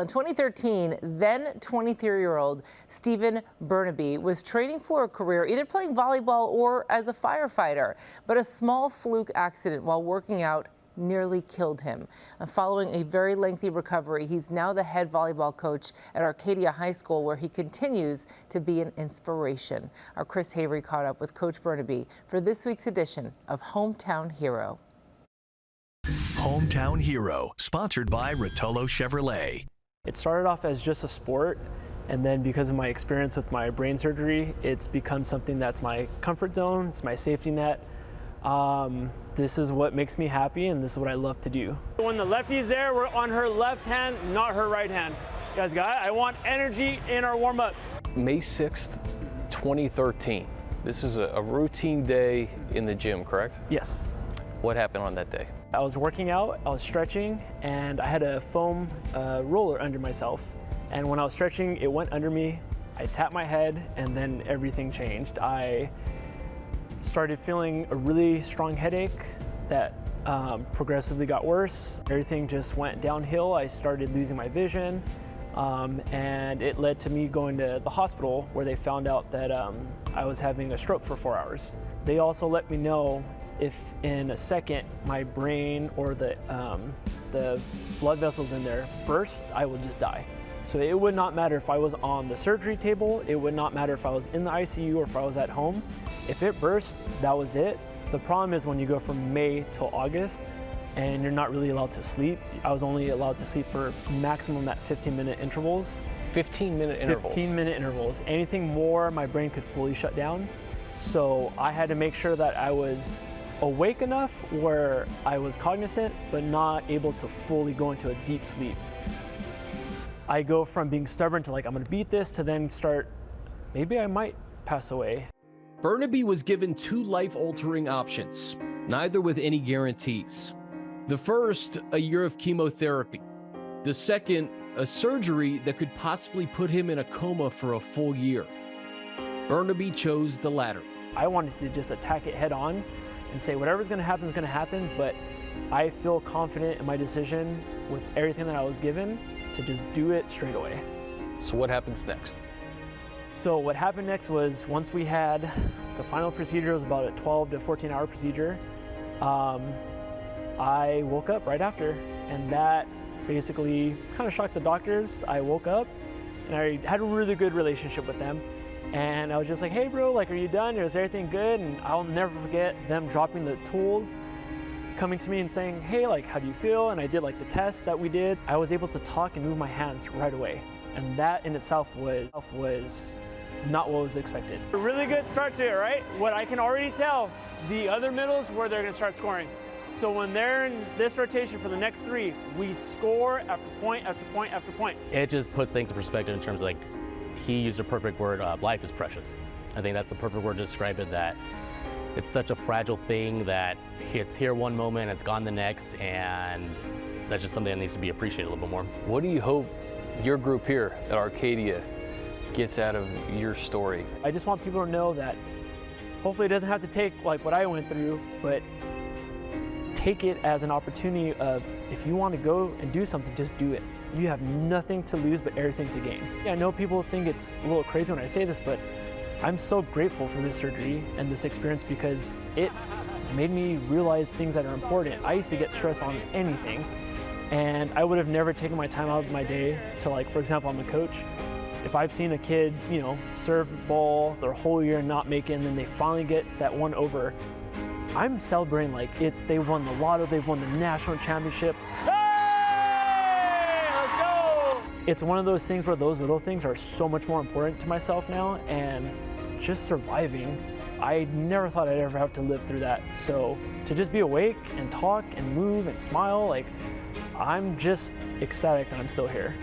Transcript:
In 2013, then 23-year-old Stephen Bernabe was training for a career either playing volleyball or as a firefighter, but a small fluke accident while working out nearly killed him. Following a very lengthy recovery, he's now the head volleyball coach at Arcadia High School, where he continues to be an inspiration. Our Chris Havery caught up with Coach Bernabe for this week's edition of Hometown Hero. Hometown Hero, sponsored by Rotolo Chevrolet. It started off as just a sport, and then because of my experience with my brain surgery, it's become something that's my comfort zone, it's my safety net. This is what makes me happy, and this is what I love to do. When the lefty's there, we're on her left hand, not her right hand. You guys got it? I want energy in our warm-ups. May 6th, 2013. This is a routine day in the gym, correct? Yes. What happened on that day? I was working out, I was stretching, and I had a foam roller under myself. And when I was stretching, it went under me. I tapped my head, and then everything changed. I started feeling a really strong headache that progressively got worse. Everything just went downhill. I started losing my vision, and it led to me going to the hospital, where they found out that I was having a stroke for 4 hours. They also let me know if in a second my brain or the blood vessels in there burst, I would just die. So it would not matter if I was on the surgery table, it would not matter if I was in the ICU or if I was at home. If it burst, that was it. The problem is when you go from May till August and you're not really allowed to sleep. I was only allowed to sleep for maximum at 15-minute intervals. 15-minute intervals? 15-minute intervals. Anything more, my brain could fully shut down. So I had to make sure that I was awake enough where I was cognizant, but not able to fully go into a deep sleep. I go from being stubborn to like, I'm gonna beat this, to then start, maybe I might pass away. Bernabe was given 2 life-altering options, neither with any guarantees. The first, a year of chemotherapy. The second, a surgery that could possibly put him in a coma for a full year. Bernabe chose the latter. I wanted to just attack it head on and say whatever's gonna happen is gonna happen, but I feel confident in my decision with everything that I was given to just do it straight away. So what happens next? So what happened next was, once we had the final procedure, it was about a 12 to 14 hour procedure, I woke up right after, and that basically kind of shocked the doctors. I woke up and I had a really good relationship with them. And I was just like, hey bro, like, are you done? Is everything good? And I'll never forget them dropping the tools, coming to me and saying, hey, like, how do you feel? And I did like the test that we did. I was able to talk and move my hands right away. And that in itself was not what was expected. A really good start to it, right? What I can already tell, the other middles where they're gonna start scoring. So when they're in this rotation for the next 3, we score after point after point after point. It just puts things in perspective in terms of, like, he used a perfect word, life is precious. I think that's the perfect word to describe it, that it's such a fragile thing that it's here one moment, it's gone the next, and that's just something that needs to be appreciated a little bit more. What do you hope your group here at Arcadia gets out of your story? I just want people to know that hopefully it doesn't have to take like what I went through, but take it as an opportunity of, if you want to go and do something, just do it. You have nothing to lose but everything to gain. Yeah, I know people think it's a little crazy when I say this, but I'm so grateful for this surgery and this experience because it made me realize things that are important. I used to get stressed on anything, and I would have never taken my time out of my day to, like, for example, I'm a coach. If I've seen a kid, you know, serve the ball their whole year and not make it, and then they finally get that one over, I'm celebrating like they've won the lotto, they've won the national championship. Hey, let's go! It's one of those things where those little things are so much more important to myself now, and just surviving, I never thought I'd ever have to live through that. So to just be awake and talk and move and smile, like, I'm just ecstatic that I'm still here.